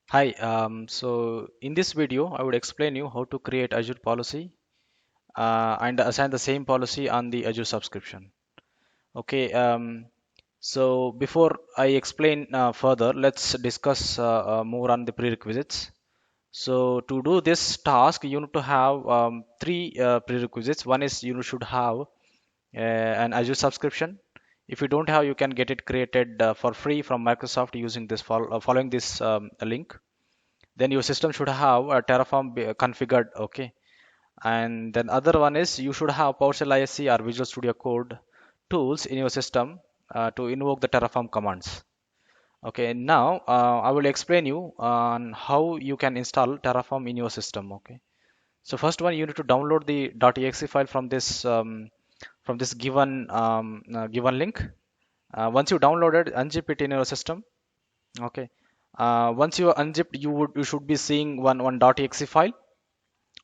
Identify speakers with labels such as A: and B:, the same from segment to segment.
A: Hi, so in this video, I would explain you how to create Azure policy and assign the same policy on the Azure subscription. Okay, so before I explain further, let's discuss more on the prerequisites. So to do this task, you need to have three prerequisites. One is you should have an Azure subscription. If you don't have, you can get it created for free from Microsoft using this following this link. Then your system should have a Terraform configured, okay. And then other one is you should have PowerShell ISC or Visual Studio Code tools in your system to invoke the Terraform commands. Okay, now I will explain you on how you can install Terraform in your system. Okay, so first one, you need to download the .exe file from this given link. Once you download it, unzip it in your system. Okay, once you are unzipped, you should be seeing one .exe file.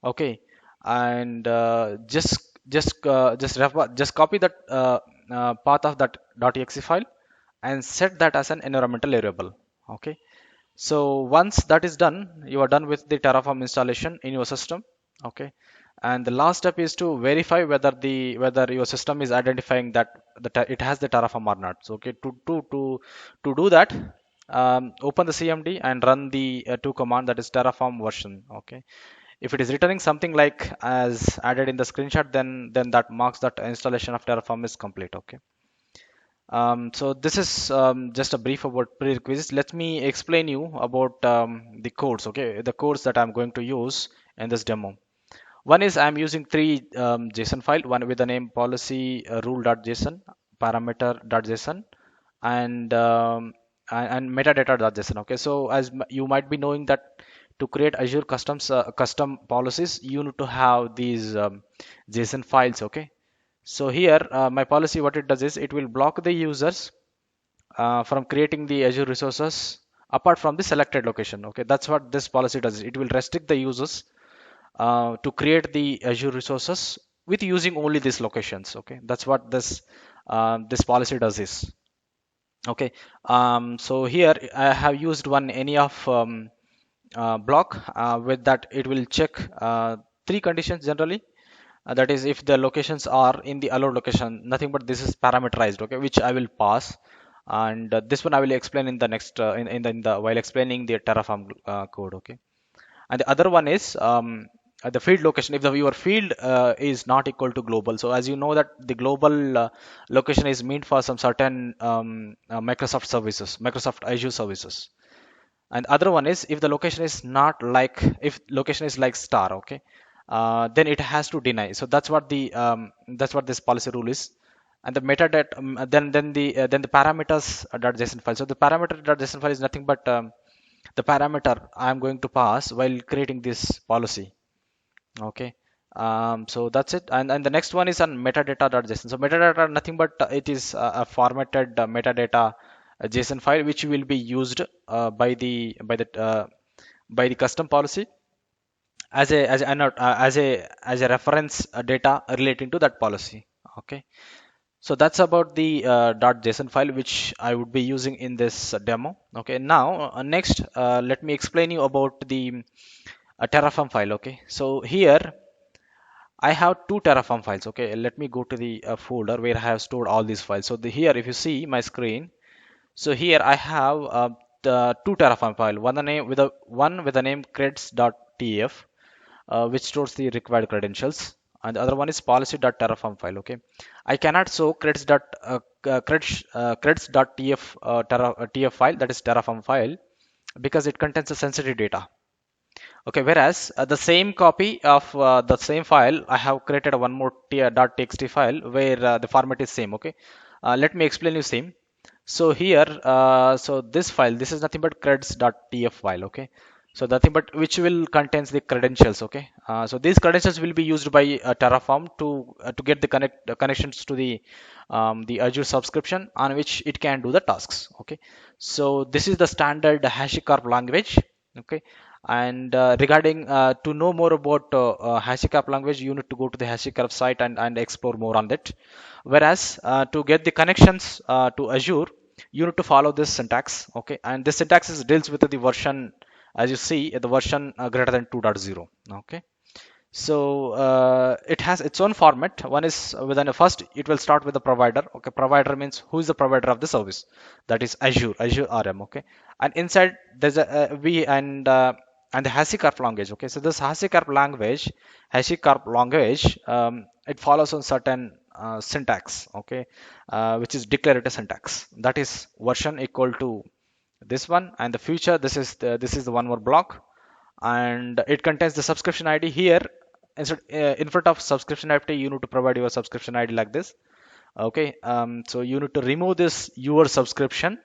A: Okay, and just copy that path of that .exe file and set that as an environmental variable. Okay, so once that is done, you are done with the Terraform installation in your system. Okay, and the last step is to verify whether your system is identifying that it has the Terraform or not. So okay, to do that, open the CMD and run the two command, that is Terraform version. Okay, if it is returning something like as added in the screenshot, then that marks that installation of Terraform is complete. Okay. So this is just a brief about prerequisites. Let me explain you about the codes. Okay, the codes that I'm going to use in this demo. One is I'm using three JSON file, one with the name policy rule.json, parameter.json, and and metadata.json. Okay, so as you might be knowing that to create Azure custom policies, you need to have these JSON files. Okay, so here my policy, what it does is it will block the users from creating the Azure resources apart from the selected location. Okay, that's what this policy does. It will restrict the users to create the Azure resources with using only these locations. Okay, that's what this policy does is. Okay, so here I have used one any of block with that it will check three conditions generally. That is, if the locations are in the allowed location, nothing but this is parameterized, okay, which I will pass. And this one I will explain in the next in the while explaining the Terraform code. Okay, and the other one is the field location. If your field is not equal to global, so as you know that the global location is meant for some certain Microsoft services, Microsoft Azure services. And other one is if the location is not like, if location is like star, okay, then it has to deny. So that's what this policy rule is. And the metadata, then the parameters .json file. So the parameter .json file is nothing but the parameter I am going to pass while creating this policy. Okay, so that's it. And the next one is on metadata.json. So metadata are nothing but it is a formatted metadata JSON file which will be used by the custom policy as a reference data relating to that policy. Okay, so that's about the .json file which I would be using in this demo. Okay, now next let me explain you about the Terraform file. Okay, so here I have two Terraform files. Okay, let me go to the folder where I have stored all these files. So here, if you see my screen, so here I have the two Terraform file. One with the name creds.tf, which stores the required credentials, and the other one is policy.terraform file. Okay, I cannot show creds.tf tf file, that is Terraform file, because it contains the sensitive data. Okay, whereas the same copy of the same file, I have created one more .txt file where the format is same. Okay, let me explain you same. So here, so this file, this is nothing but creds.tf file. Okay, so nothing but which will contains the credentials. Okay, so these credentials will be used by Terraform to get the connections to the Azure subscription on which it can do the tasks. Okay, so this is the standard HashiCorp language. Okay, and regarding to know more about HashiCorp language, you need to go to the HashiCorp site and explore more on that. Whereas to get the connections to Azure, you need to follow this syntax. Okay, and this syntax is deals with the version as you see the version greater than 2.0. Okay, so it has its own format. One is within a first, it will start with the provider. Okay, provider means who is the provider of the service. That is Azure RM. Okay, and inside there's a we and the HashiCorp language. Okay, so this HashiCorp language, it follows on certain syntax. Okay, which is declarative syntax. That is version equal to this one, and the future, this is the one more block, and it contains the subscription ID here. Instead, in front of subscription ID, you need to provide your subscription ID like this. Okay, so you need to remove this your subscription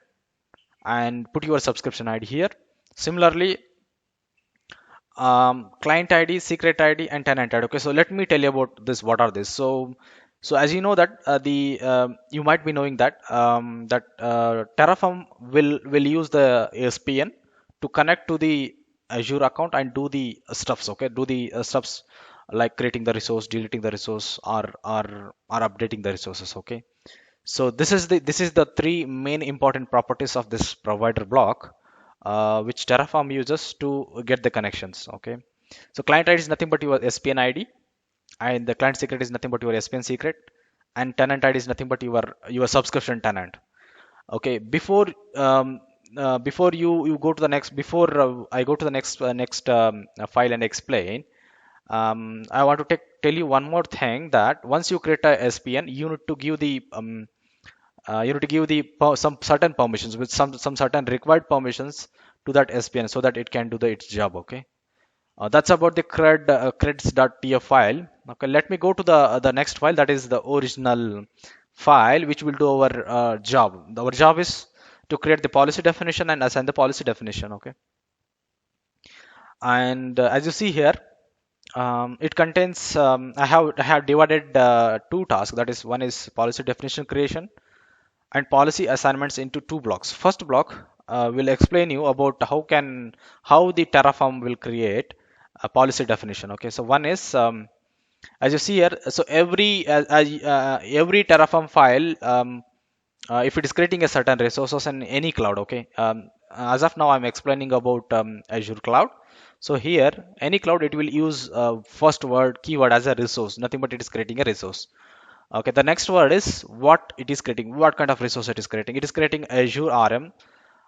A: and put your subscription ID here. Similarly, client ID, secret ID, and tenant ID. Okay, so let me tell you about this. What are these? So as you know that the you might be knowing that Terraform will use the ASPN to connect to the Azure account and do the stuffs. Okay, do the stuffs like creating the resource, deleting the resource, or updating the resources. Okay, so this is the three main important properties of this provider block, which Terraform uses to get the connections. Okay, so client ID is nothing but your SPN ID, and the client secret is nothing but your SPN secret, and tenant ID is nothing but your subscription tenant. Okay, before you go to the next, before I go to the next file and explain, I want to tell you one more thing, that once you create a SPN, you need to give the some certain permissions with some certain required permissions to that SPN so that it can do its job. Okay, that's about the creds.tf file. Okay, let me go to the next file, that is the original file which will do our job. Our job is to create the policy definition and assign the policy definition. Okay, and as you see here, it contains I have divided two tasks. That is, one is policy definition creation and policy assignments into two blocks. First block will explain you about how the Terraform will create a policy definition. Okay, so one is, as you see here, so every Terraform file, if it is creating a certain resources in any cloud. Okay, as of now I'm explaining about Azure cloud. So here, any cloud, it will use first word keyword as a resource, nothing but it is creating a resource. Okay, the next word is what it is creating, what kind of resource it is creating. It is creating Azure RM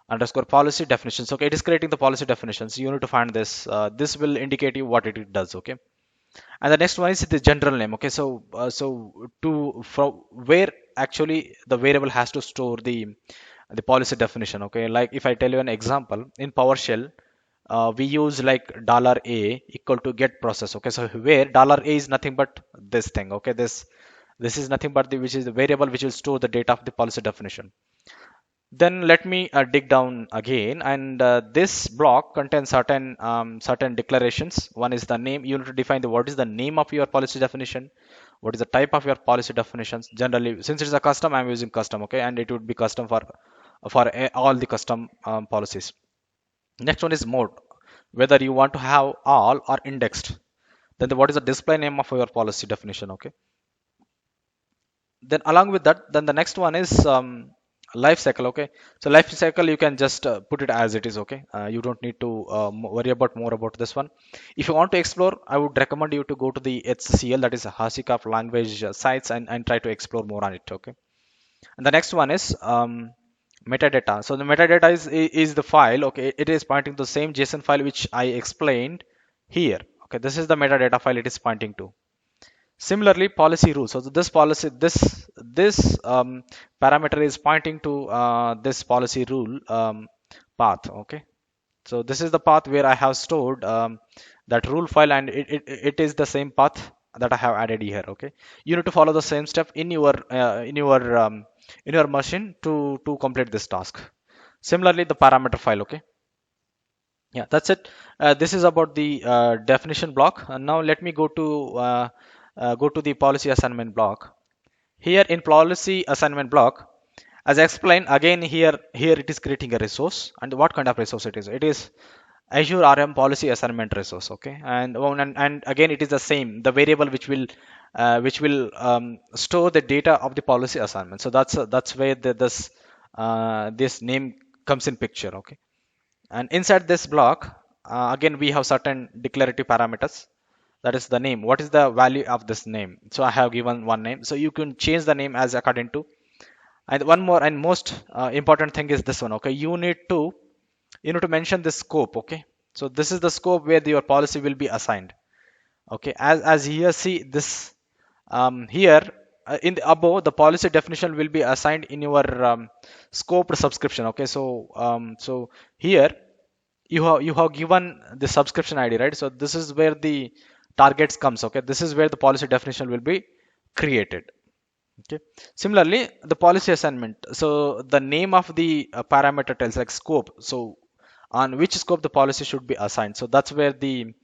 A: underscore policy definitions. Okay, it is creating the policy definitions. You need to find this. This will indicate you what it does. Okay, and the next one is the general name. Okay, so to from where actually the variable has to store the policy definition. Okay, like if I tell you an example in PowerShell, we use like $a equal to get process. Okay, so where $a is nothing but this thing. Okay, this is nothing but which is the variable which will store the data of the policy definition. Then let me dig down again, and this block contains certain declarations. One is the name. You need to define what is the name of your policy definition, what is the type of your policy definitions. Generally, since it's a custom, I'm using custom. Okay, and it would be custom for all the custom policies. Next one is mode, whether you want to have all or indexed. Then what is the display name of your policy definition. Okay, then along with that, then the next one is life cycle. Okay, so life cycle, you can just put it as it is. Okay, you don't need to worry about more about this one. If you want to explore, I would recommend you to go to the HCL, that is HashiCorp language sites, and try to explore more on it. Okay, and the next one is metadata. So the metadata is the file. Okay, it is pointing to the same JSON file which I explained here. Okay, this is the metadata file it is pointing to. Similarly, policy rules. So this parameter is pointing to this policy rule path. Okay, so this is the path where I have stored that rule file, and it is the same path that I have added here. Okay, you need to follow the same step in your machine to complete this task. Similarly, the parameter file. Okay, yeah, that's it. This is about the definition block. And now let me go to the policy assignment block. Here in policy assignment block, as I explained again, here it is creating a resource. And what kind of resource it is? It is Azure RM policy assignment resource. Okay, and again it is the same, the variable which will store the data of the policy assignment. So that's where this name comes in picture. Okay, and inside this block, again we have certain declarative parameters. That is the name. What is the value of this name? So I have given one name, so you can change the name as according to. And one more and most important thing is this one. Okay, you need to mention the scope. Okay, so this is the scope where your policy will be assigned. Okay, as here see this, here in the above the policy definition will be assigned in your scoped subscription. Okay, so here you have given the subscription ID, right? So this is where the targets comes. Okay, this is where the policy definition will be created. Okay, similarly the policy assignment, so the name of the parameter tells like scope, so on which scope the policy should be assigned. So that's where the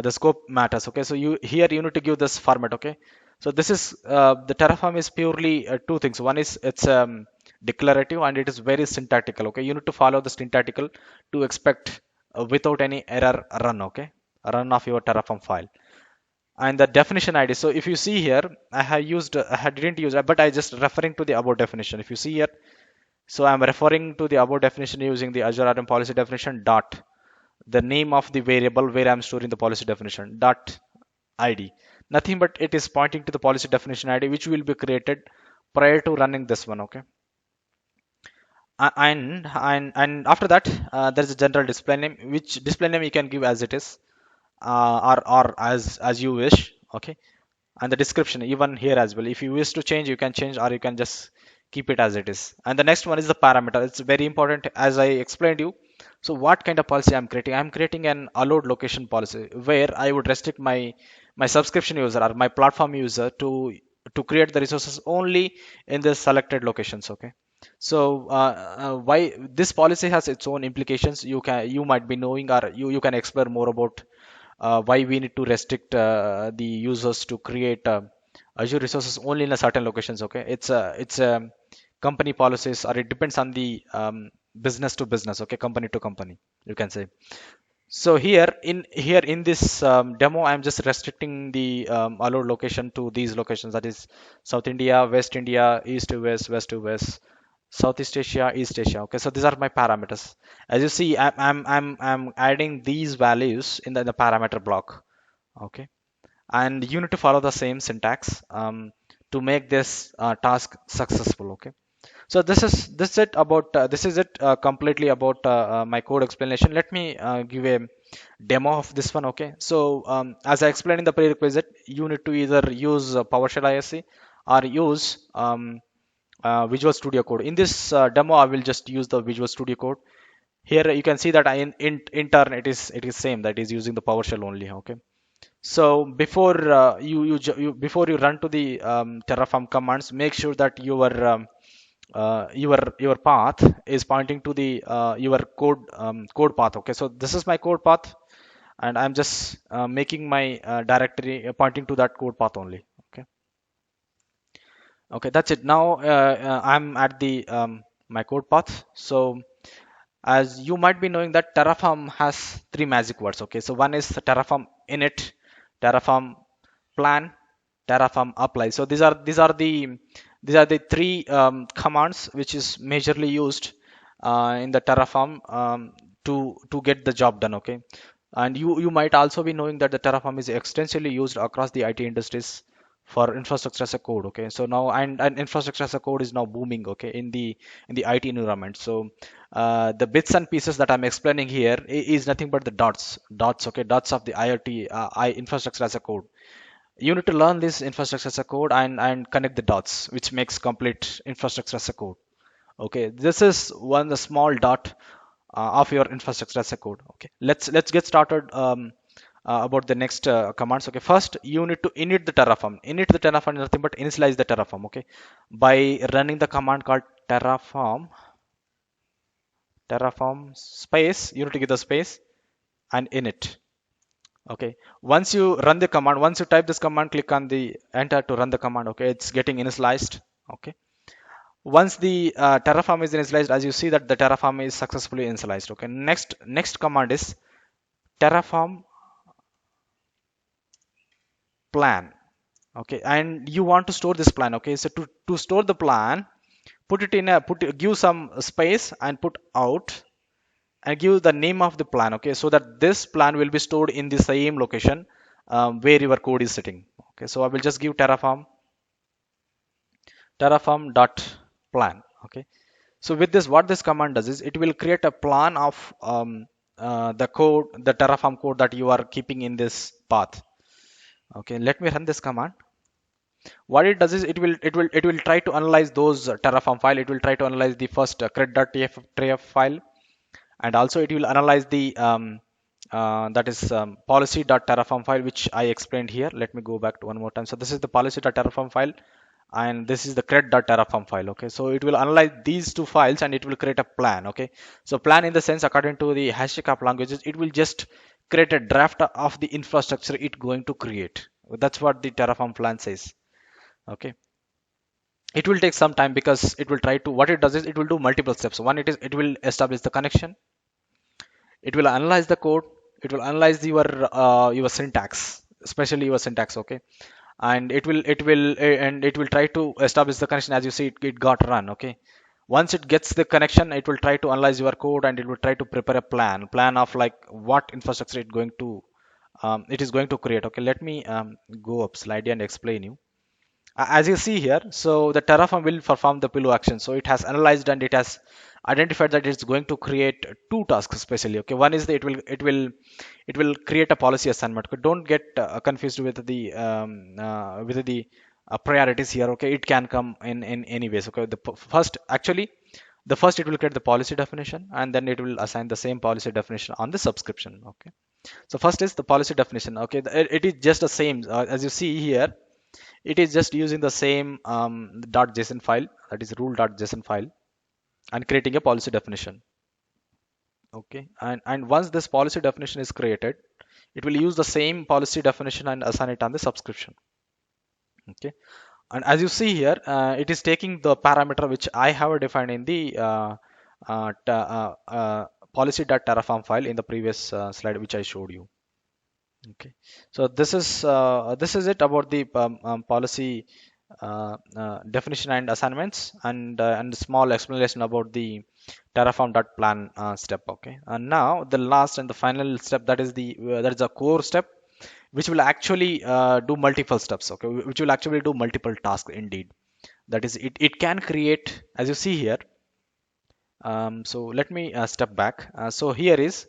A: scope matters. Okay, so you need to give this format. Okay, so this is the Terraform is purely two things. One is it's declarative and it is very syntactical. Okay, you need to follow the syntactical to expect without any error run. Okay, run of your Terraform file. And the definition ID, so if you see here, I didn't use it, but I just referring to the above definition. If you see here, so I'm referring to the above definition using the Azure RM policy definition dot the name of the variable where I'm storing the policy definition dot ID. Nothing but it is pointing to the policy definition ID which will be created prior to running this one. Okay, and after that there is a general display name, which display name you can give as it is, or as you wish. Okay, and the description even here as well, if you wish to change you can change, or you can just keep it as it is. And the next one is the parameter. It's very important, as I explained you. So what kind of policy I'm creating an allowed location policy where I would restrict my subscription user or my platform user to create the resources only in the selected locations. Okay, so why this policy has its own implications, you might be knowing, or you can explore more about why we need to restrict the users to create Azure resources only in a certain locations. Okay, it's company policies, or it depends on the business to business. Okay, company to company, you can say. So here in this demo, I'm just restricting the allowed location to these locations. That is South India, West India, East to West, West to West, Southeast Asia, East Asia. Okay, so these are my parameters. As you see, I'm adding these values in the parameter block. Okay, and you need to follow the same syntax to make this task successful. Okay, so this is it completely about my code explanation. Let me give a demo of this one. Okay, so as I explained in the prerequisite, you need to either use PowerShell ISC or use Visual Studio Code. In this demo I will just use the Visual Studio Code. Here you can see that in turn it is same, that is using the PowerShell only. Okay, so before before you run to the Terraform commands, make sure that your path is pointing to the your code path. Okay, so this is my code path, and I'm just making my directory pointing to that code path only. Okay, okay, that's it. Now I'm at the my code path. So as you might be knowing that Terraform has three magic words. Okay, so one is Terraform init, Terraform plan, Terraform apply. So these are the three commands which is majorly used in the Terraform to get the job done. Okay, and you might also be knowing that the Terraform is extensively used across the IT industries for infrastructure as a code. Okay, so now and infrastructure as a code is now booming. Okay, in the IT environment. So the bits and pieces that I'm explaining here is nothing but the dots. Okay, dots of the IoT infrastructure as a code. You need to learn this infrastructure as a code and connect the dots, which makes complete infrastructure as a code. Okay, this is one small dot of your infrastructure as a code. Okay, let's get started about the next commands. Okay, first you need to init the Terraform. Init the Terraform is nothing but initialize the Terraform. Okay, by running the command called Terraform space, you need to give the space and init. Okay, once you run the command, once you type this command, click on the enter to run the command. Okay, it's getting initialized. Okay, once the Terraform is initialized, as you see that the Terraform is successfully initialized. Okay, next command is Terraform plan. Okay, and you want to store this plan. Okay, so to store the plan, give some space and put out, and give the name of the plan, okay, so that this plan will be stored in the same location where your code is sitting. Okay, so I will just give terraform dot plan. Okay, so with this, what this command does is it will create a plan of the code, the terraform code that you are keeping in this path. Okay, let me run this command. What it does is it will try to analyze those terraform file. It will try to analyze the first cred.tf file, and also it will analyze the that is policy.terraform file, which I explained here. Let me go back to one more time. So this is the policy.terraform file, and this is the cred.terraform file. Okay, so it will analyze these two files and it will create a plan. Okay, so plan in the sense, according to the HashiCorp languages, it will just create a draft of the infrastructure it going to create. That's what the terraform plan says. Okay, it will take some time because it will try to, what it does is it will do multiple steps. One, it will establish the connection, it will analyze the code, it will analyze your syntax, especially your syntax. Okay, and it will try to establish the connection. As you see, it got run. Okay, once it gets the connection, it will try to analyze your code and it will try to prepare a plan of like what infrastructure it is going to create. Okay, let me go up slide and explain you. As you see here, so the Terraform will perform the pillow action. So it has analyzed and it has identified that it's going to create two tasks especially. Okay, one is that it will create a policy assignment. Okay, don't get confused with the priorities here. Okay, it can come in any ways. Okay, first, actually, the first it will create the policy definition, and then it will assign the same policy definition on the subscription. Okay, so first is the policy definition. Okay, it is just the same as you see here. It is just using the same .json file, that is rule.json file, and creating a policy definition. Okay, and once this policy definition is created, it will use the same policy definition and assign it on the subscription. Okay, and as you see here, it is taking the parameter which I have defined in the policy.terraform file in the previous slide which I showed you. Okay, so this is it about the policy definition and assignments, and small explanation about the terraform.plan step. Okay, and now the last and the final step, that is a core step, which will actually do multiple steps. Okay, which will actually do multiple tasks indeed. That is, it can create, as you see here. So let me step back. So here is,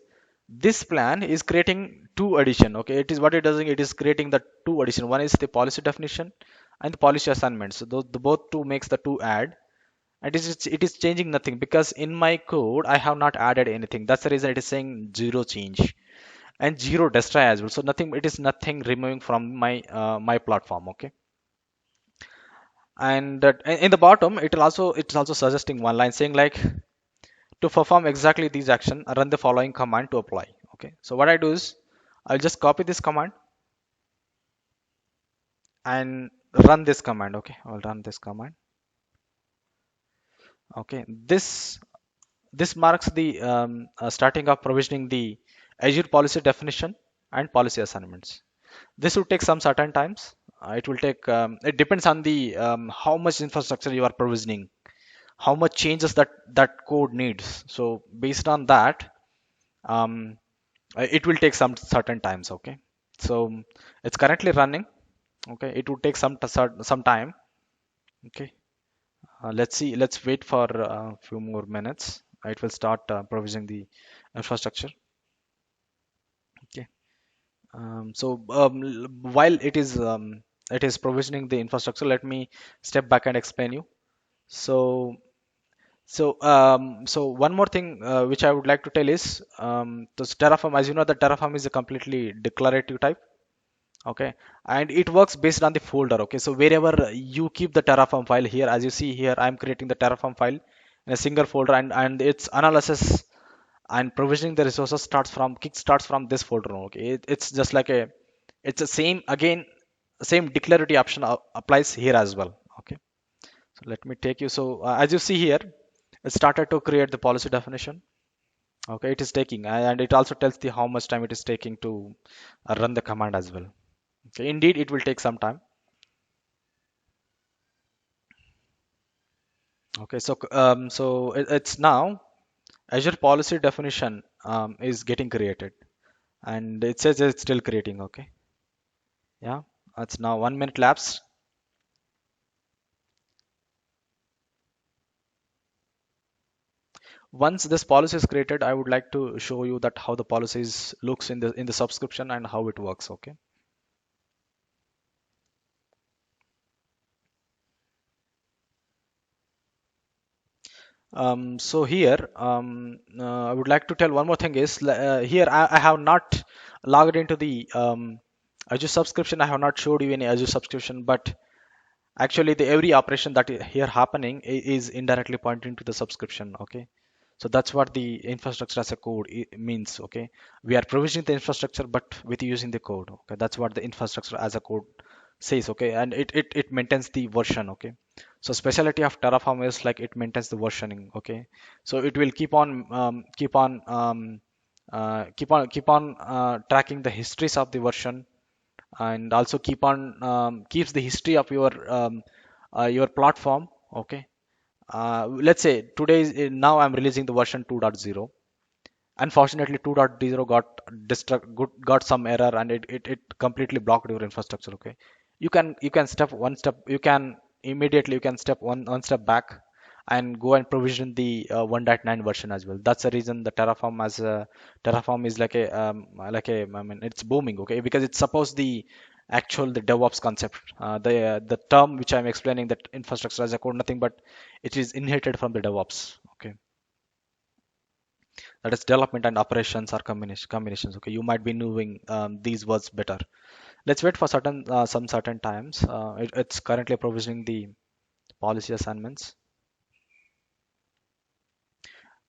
A: this plan is creating two addition. Okay, it is what it does. It is creating the two addition. One is the policy definition and the policy assignment. So those, the both two makes the two add, and it is changing nothing because in my code I have not added anything. That's the reason it is saying zero change and zero destroy as well. So nothing, it is nothing removing from my platform. Okay, and in the bottom it's also suggesting one line saying like, to perform exactly these action, run the following command to apply. Okay, so what I do is I'll just copy this command and run this command. Okay, I'll run this command. Okay, this marks the starting of provisioning the Azure policy definition and policy assignments. This will take some certain times. It will take, it depends on the how much infrastructure you are provisioning, how much changes that code needs. So based on that, um, it will take some certain times. Okay, so it's currently running. Okay, it would take some time. Okay, let's wait for a few more minutes. It will start provisioning the infrastructure. Okay, while it is provisioning the infrastructure, let me step back and explain you. So so um, so one more thing which I would like to tell is, this Terraform, as you know, the Terraform is a completely declarative type. Okay, and it works based on the folder. Okay, so wherever you keep the Terraform file, here as you see here, I'm creating the Terraform file in a single folder, and its analysis and provisioning the resources starts from this folder. Okay, it's just like it's the same again, same declarative option applies here as well. Okay, so let me take you. So as you see here, it started to create the policy definition. Okay, it is taking, and it also tells the how much time it is taking to run the command as well. Okay, indeed it will take some time. Okay, so it's now Azure policy definition is getting created, and it says it's still creating. Okay, yeah, it's now 1 minute lapse. Once this policy is created, I would like to show you that how the policies looks in the subscription and how it works. Okay. So here, I would like to tell one more thing is here I have not logged into the Azure subscription. I have not showed you any Azure subscription, but actually the every operation that here happening is indirectly pointing to the subscription. Okay. So that's what the infrastructure as a code means. Okay. We are provisioning the infrastructure, but with using the code. Okay. That's what the infrastructure as a code says. Okay. And it maintains the version. Okay. So specialty of Terraform is like it maintains the versioning. Okay. So it will keep on tracking the histories of the version, and also keeps the history of your platform. Okay. Let's say today now I'm releasing the version 2.0. Unfortunately 2.0 got some error, and it completely blocked your infrastructure. Okay, you can step one step back and go and provision the 1.9 version as well. That's the reason the Terraform is like a I mean it's booming. Okay, because it's supposed the DevOps concept, the term which I'm explaining, that infrastructure as a code, nothing but it is inherited from the DevOps. Okay, that is development and operations are combinations. Okay, you might be knowing these words better. Let's wait for some certain times. It's currently provisioning the policy assignments.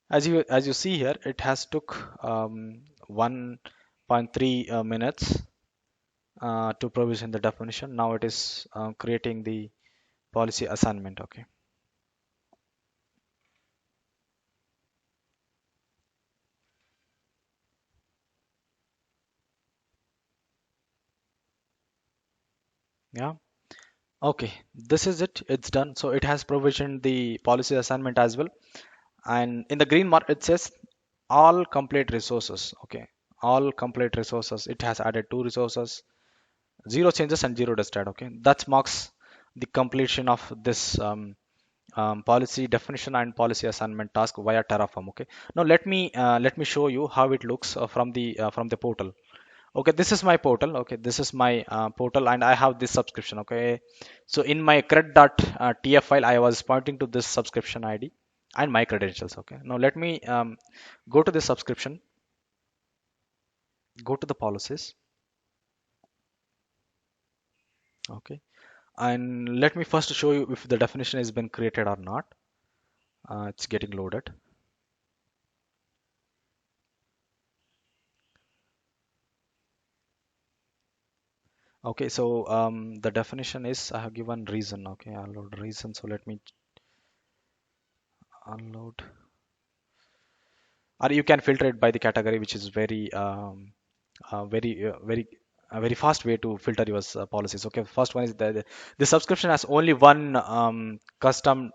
A: As you see here, it has took 1.3 minutes to provision the definition. Now it is creating the policy assignment. Okay. Yeah. Okay, this is it. It's done. So it has provisioned the policy assignment as well. And in the green mark, it says all complete resources. Okay, all complete resources. It has added two resources, zero changes and zero destroyed. Okay, that marks the completion of this policy definition and policy assignment task via Terraform. Okay, now let me show you how it looks from the portal. Okay, this is my portal. Okay, this is my portal, and I have this subscription. Okay, so in my cred.tf file, I was pointing to this subscription ID and my credentials. Okay, now let me go to the subscription, go to the policies. Okay, and let me first show you if the definition has been created or not. It's getting loaded. Okay, so the definition is I have given reason. Okay, unload reason. So let me unload, or you can filter it by the category, which is very a very fast way to filter your policies. Okay, first one is the subscription has only one custom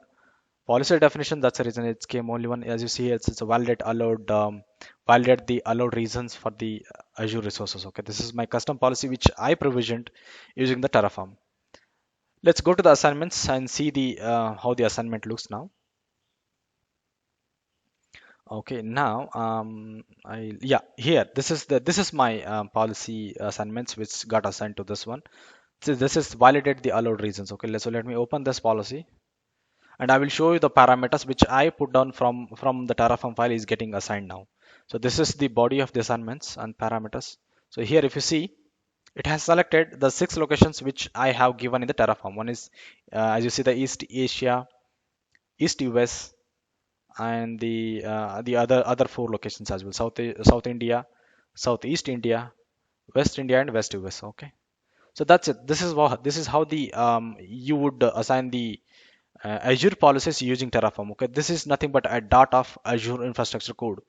A: policy definition. That's the reason it came only one. As you see, it's a validate the allowed reasons for the Azure resources. Okay, this is my custom policy which I provisioned using the Terraform. Let's go to the assignments and see the how the assignment looks now. Okay, now here this is my policy assignments which got assigned to this one. So this is validate the allowed reasons. Okay, so let me open this policy, and I will show you the parameters which I put down from the Terraform file is getting assigned now. So this is the body of the assignments and parameters. So here if you see, it has selected the 6 locations which I have given in the Terraform. One is as you see, the East Asia, East US, and the other 4 locations as well: South India, Southeast India, West India, and West US. Okay, so that's it. This is how the you would assign the Azure policies using Terraform. Okay, this is nothing but a dot of Azure infrastructure code.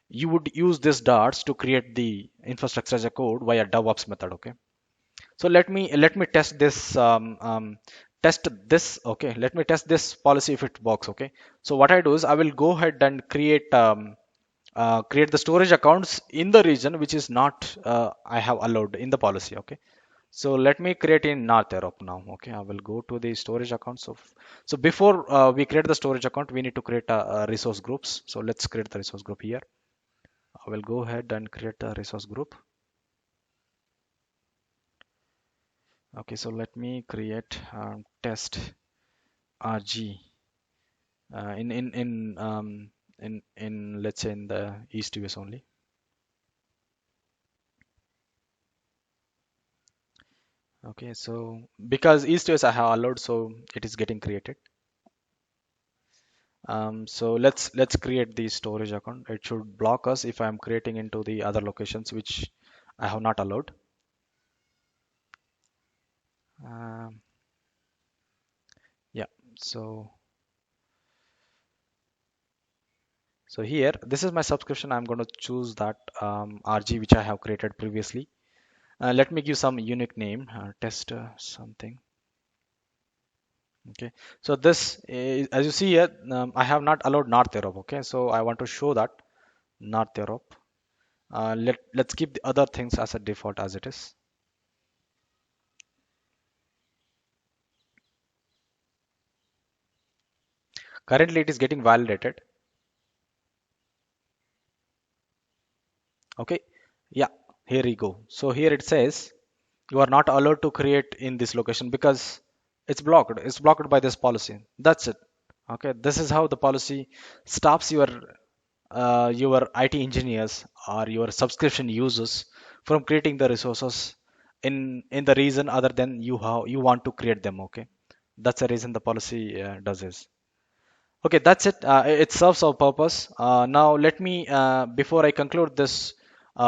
A: You would use these dots to create the infrastructure as a code via DevOps method. Okay, so let me test this test this. Okay, let me test this policy if it works. Okay, so what I do is I will go ahead and create the storage accounts in the region which is not I have allowed in the policy. Okay, so let me create in North Europe now. Okay, I will go to the storage accounts of. So before we create the storage account, we need to create a resource groups. So let's create the resource group here. I will go ahead and create a resource group. Okay, so let me create test RG in let's say in the East US only. Okay, so because East US I have allowed, so it is getting created. So let's create the storage account. It should block us if I'm creating into the other locations which I have not allowed. Um, yeah, so so here this is my subscription. I'm going to choose that RG which I have created previously. Let me give some unique name, test something. Okay, so this is, as you see here, I have not allowed North Europe. Okay, so I want to show that North Europe. Let's keep the other things as a default as it is. Currently, it is getting validated. Okay, yeah, here we go. So here it says you are not allowed to create in this location because it's blocked by this policy. That's it. Okay, this is how the policy stops your IT engineers or your subscription users from creating the resources in the reason other than you how you want to create them. Okay, that's the reason the policy does this. Okay, that's it. It serves our purpose. Now let me, before I conclude this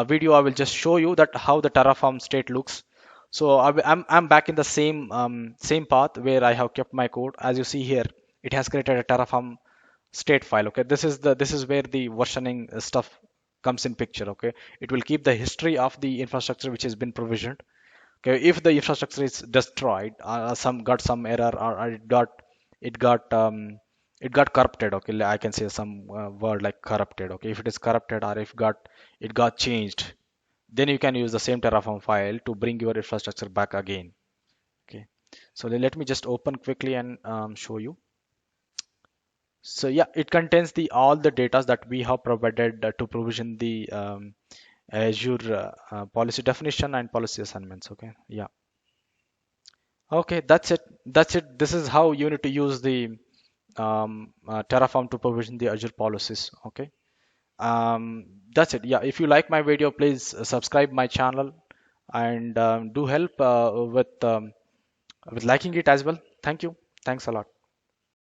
A: video, I will just show you that how the Terraform state looks. So I'm back in the same path where I have kept my code. As you see here, it has created a Terraform state file. Okay, this is where the versioning stuff comes in picture. Okay, it will keep the history of the infrastructure which has been provisioned. Okay, if the infrastructure is destroyed, some error or it got corrupted. Okay, I can say some word like corrupted. Okay, if it is corrupted or if it got changed, then you can use the same Terraform file to bring your infrastructure back again. Okay, so let me just open quickly and show you. So yeah, it contains the all the data that we have provided to provision the Azure policy definition and policy assignments. Okay, yeah. Okay, that's it. That's it. This is how you need to use the Terraform to provision the Azure policies. Okay. That's it. Yeah. If you like my video, please subscribe my channel and do help with liking it as well. Thank you. Thanks a lot.